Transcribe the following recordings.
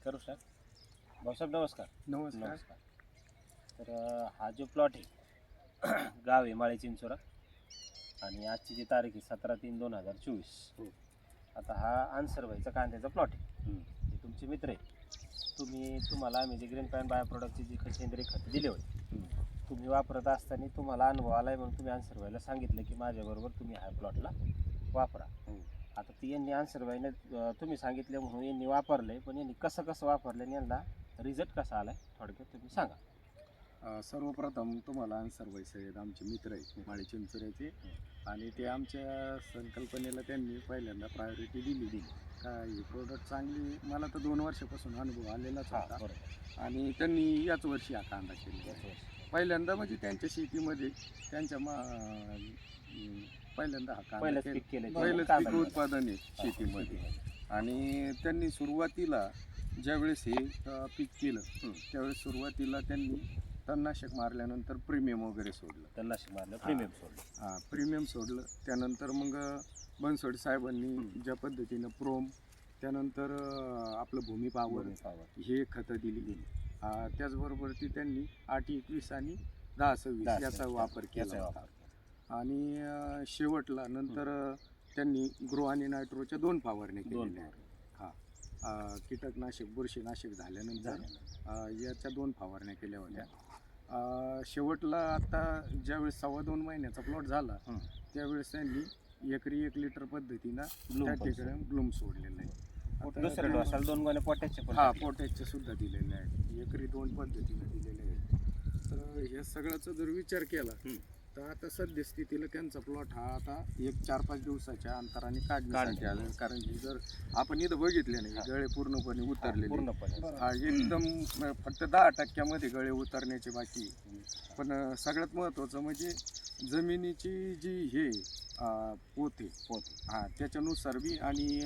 करू सर. भाऊसाहेब नमस्कार. नमस्कार. तर हा जो प्लॉट आहे गाव आहे माळी चिंचोरा आणि आजची जी तारीख आहे 17/3/2024. हो. आता हा आन्सर व्हायचा कांद्याचा प्लॉट आहे. हे तुमचे मित्र आहे. तुम्हाला आम्ही जे ग्रीन पॅन बायो प्रोडक्टची जी सेंद्रिय खतं दिली होती तुम्ही वापरत असताना तुम्हाला अनुभव आलाय म्हणून तुम्ही आन्सर व्हायला सांगितलं की माझ्याबरोबर तुम्ही ह्या प्लॉटला वापरा. आता ती यांनी आन्सर व्हायला तुम्ही सांगितले म्हणून यांनी वापरलंय, पण यांनी कसं कसं वापरलं आणि यांना रिझल्ट कसा आलाय थोडक्यात तुम्ही सांगा. सर्वप्रथम तुम्हाला आन्सर साहेब आमचे मित्र आहेत माळी चिंचोऱ्याचे आणि ते आमच्या संकल्पनेला त्यांनी पहिल्यांदा प्रायोरिटी दिली का ही प्रोडक्ट चांगली. मला तर 2 वर्षापासून अनुभव आलेलाच होता बरोबर. आणि त्यांनी याच वर्षी हा कांदा केला. पहिल्यांदा म्हणजे त्यांच्या शेतीमध्ये त्यांच्या पहिल्यांदा हा कांदा पहिलंच केला. पीक केलं पहिलंच पीक उत्पादन आहे शेतीमध्ये. आणि त्यांनी सुरुवातीला ज्यावेळेस हे पीक केलं त्यावेळेस सुरुवातीला त्यांनी तणनाशक मारल्यानंतर प्रीमियम वगैरे सोडलं. तणनाशक मारलं, प्रीमियम सोडलं. हां, प्रीमियम सोडलं. त्यानंतर मग बनसोड साहेबांनी ज्या पद्धतीनं प्रोम, त्यानंतर आपलं भूमी पावर हे खतं दिली. त्याचबरोबर ती त्यांनी 8-21 आणि 10-26 याचा वापर केला होता. आणि शेवटला नंतर त्यांनी ग्रो आणि नायट्रोच्या 2 फवारण्या केलेल्या आहेत. कीटकनाशक बुरशीनाशक झाल्यानंतर याच्या 2 फवारण्या केल्या होत्या. शेवटला आता ज्यावेळेस 2.25 महिन्याचा प्लॉट झाला त्यावेळेस त्यांनी एकरी 1 लिटर पद्धतीनं त्या ठिकाणी ब्लूम सोडलेलं आहे. दुसऱ्या डोसाला 2 गोण्या पोटॅशचे पण पोटॅशचे सुद्धा दिलेले आहेत. एकरी 2 पद्धतीनं दिलेले आहेत. तर हे सगळ्याचा जर विचार केला तर आता सद्यस्थितीला त्यांचा प्लॉट हा आता 4-5 दिवसाच्या अंतराने काढण्यासाठी आला. कारण की जर आपण इथं बघितले नाही गळे पूर्णपणे उतरलेले. हा एकदम फक्त 10% गळे उतरण्याचे बाकी. पण सगळ्यात महत्त्वाचं म्हणजे जमिनीची जी हे पोते त्याच्यानुसार बी आणि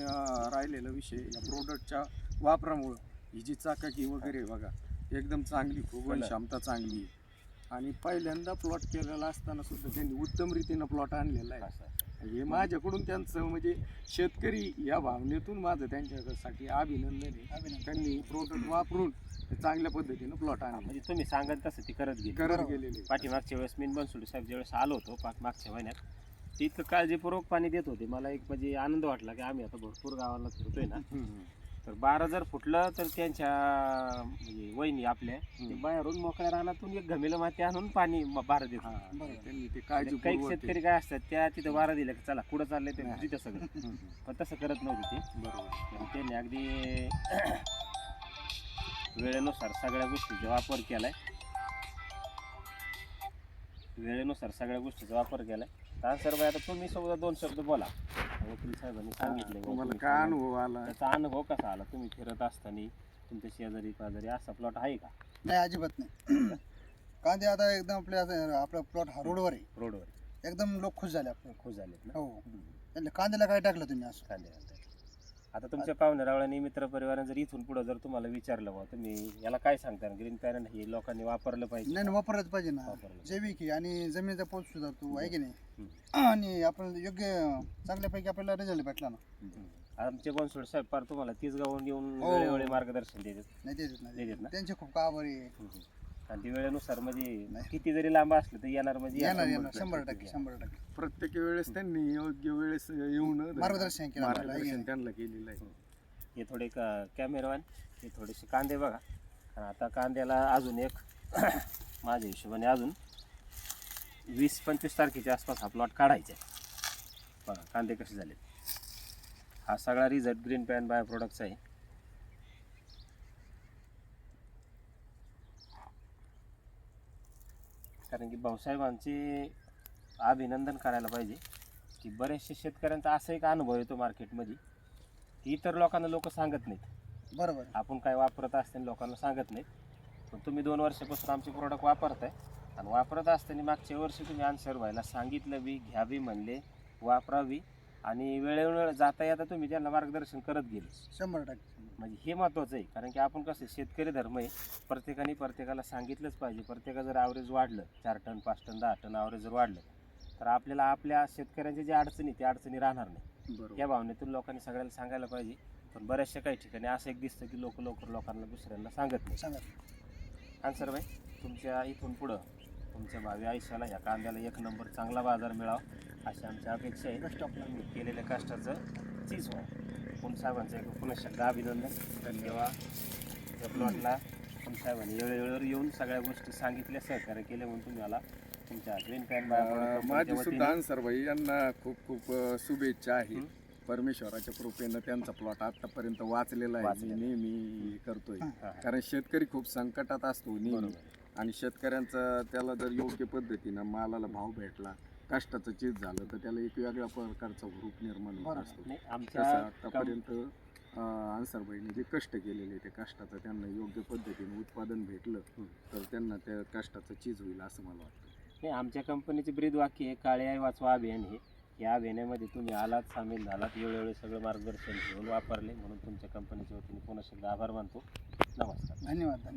राहिलेला विषय या प्रोडक्टच्या वापरामुळं ही जी चाकाकी वगैरे बघा एकदम चांगली, फुगवण क्षमता चांगली आहे. आणि पहिल्यांदा प्लॉट केलेला असताना सुद्धा त्यांनी उत्तम रीतीनं प्लॉट आणलेला आहे. हे माझ्याकडून त्यांचं म्हणजे शेतकरी या भावनेतून माझं त्यांच्यासाठी अभिनंदन आहे. त्यांनी प्रोडक्ट वापरून चांगल्या पद्धतीनं प्लॉट आणला. म्हणजे तुम्ही सांगाल तसं ती करत गेलेली. पाठीमागच्या वेळेस मी बनसोडे साहेब ज्यावेळेस आलो होतो मागच्या महिन्यात ते इतकं काळजीपूर्वक पाणी देत होते. मला एक म्हणजे आनंद वाटला की आम्ही आता भरपूर गावाला फिरतोय ना. तर 12 जर फुटलं तर त्यांच्या म्हणजे वहिनी आपल्या ते बाहेरून मोकळ्या रानातून एक घमेलं माती आणून पाणी 12 देत. त्यांनी ते काळजी. काही शेतकरी काय असतात त्या तिथं 12 दिल्या की चला कुठं चाललंय ते तिथं सगळं, पण तसं करत नव्हते ते. बरोबर. त्यांनी अगदी वेळेनुसार सगळ्या गोष्टीचा वापर केलाय. तर सर बाई आता तुम्ही सुद्धा 2 शब्द बोला. वकील साहेबांनी सांगितले तुम्हाला काय अनुभव आला? त्याचा अनुभव कसा आला? तुम्ही फिरत असताना तुमच्या शेजारी पाजारी असा प्लॉट आहे का? नाही, अजिबात नाही. कांदे आता एकदम आपला प्लॉट हा रोडवर एकदम लोक खुश झाले. आपल्याला खुश झालेत ना? हो. त्यांना कांद्याला काय टाकलं तुम्ही असं? कांदे आता तुमच्या पाहुण्यारावळ्यांनी मित्र परिवाराने जर इथून पुढे जर तुम्हाला विचारलं बा तुम्ही याला काय सांगता ग्रीन पॅरंट हे लोकांनी वापरलं पाहिजे? नाही, वापरलंच पाहिजे ना. जैविक आहे आणि जमिनीचा पोत सुधारतो आहे की नाही. आणि आपण योग्य चांगल्यापैकी आपल्याला रिझल्ट भेटला ना. आमचे बनसोड साहेब पार तुम्हाला 30 गावून येऊन वेळोवेळी मार्गदर्शन देतात. नाही देतात ना त्यांचे खूप आभार आहे. आणि ती वेळेनुसार म्हणजे किती जरी लांब असलं तर येणार म्हणजे येणार 100%. प्रत्येक वेळेस त्यांनी योग्य वेळेस येऊन मार्गदर्शन त्यांना केलेलं आहे. हे थोडे कॅमेरामॅन हे थोडेसे कांदे बघा. आणि आता कांद्याला अजून एक माझ्या हिशोबाने अजून 20-25 तारखेच्या आसपास हा प्लॉट काढायचा आहे. बघा कांदे कसे झाले. हा सगळा रिझल्ट ग्रीन पॅन बायो प्रोडक्टचा आहे. कारण की भाऊसाहेबांचे अभिनंदन करायला पाहिजे की बरेचसे शेतकऱ्यांचा असा एक अनुभव येतो मार्केटमध्ये की इतर लोकांना लोक सांगत नाहीत. बरोबर. आपण काय वापरत असताना लोकांना सांगत नाहीत. पण तुम्ही 2 वर्षापासून आमचे प्रोडक्ट वापरताय आणि वापरत असताना मागच्या वर्षी तुम्ही आन्सर व्हायला सांगितलं बी, घ्यावी म्हणले, वापरावी आणि वेळोवेळ जाता येता तुम्ही त्यांना मार्गदर्शन करत गेले. 100%. म्हणजे हे महत्त्वाचं आहे. कारण की आपण कसं शेतकरी धर्म आहे. प्रत्येकाला सांगितलंच पाहिजे. प्रत्येकाचं जर ॲव्हरेज वाढलं 4 टन 5 टन 10 टन ॲव्हरेज जर वाढलं तर आपल्याला आपल्या शेतकऱ्यांच्या ज्या अडचणी त्या अडचणी राहणार नाही. या भावनेतून लोकांनी सगळ्याला सांगायला पाहिजे. पण बऱ्याचशा काही ठिकाणी असं एक दिसतं की लोकांना दुसऱ्यांना सांगत नाही. सांगा. अन्सर भाई, तुमच्या इथून पुढं तुमच्या भावी आयुष्याला ह्या कांद्याला एक नंबर चांगला बाजार मिळावा अशी आमची अपेक्षा आहे. बेस्ट ऑफ लक. तुम्ही केलेल्या कष्टाचं चीज व्हा. कोण साहेबांचं एक पुन्हा एकदा अभिनंदन. धन्यवाद. या प्लॉटला कोण साहेबांनी वेळेवर येऊन सगळ्या गोष्टी सांगितल्या, सहकार्य केले म्हणून तुम्हाला तुमच्या ग्रीन पॅन माझी सुद्धा अन्सर भाई यांना खूप खूप शुभेच्छा आहेत. परमेश्वराच्या कृपेनं त्यांचा प्लॉट आतापर्यंत वाचलेला आहे. मी नेहमी करतोय, कारण शेतकरी खूप संकटात असतो नेहमी, आणि शेतकऱ्यांचा त्याला जर योग्य पद्धतीनं मालाला भाव भेटला, कष्टाचं चीज झालं, तर त्याला एक वेगळ्या प्रकारचा ग्रुप निर्माण होत असतो. तसं आतापर्यंत अन्सरबाईंनी जे कष्ट केलेले, ते कष्टाचं त्यांना योग्य पद्धतीने उत्पादन भेटलं तर त्यांना त्या कष्टाचं चीज होईल असं मला वाटतं. नाही, आमच्या कंपनीचे ब्रीद वाक्य आहे काळे आहे वाचवा अभियान. हे या अभियानामध्ये तुम्ही आलात, सामील झालात, वेळोवेळी सगळं मार्गदर्शन घेऊन वापरले म्हणून तुमच्या कंपनीच्या वतीने पुन्हा एकदा आभार मानतो. नमस्कार. धन्यवाद.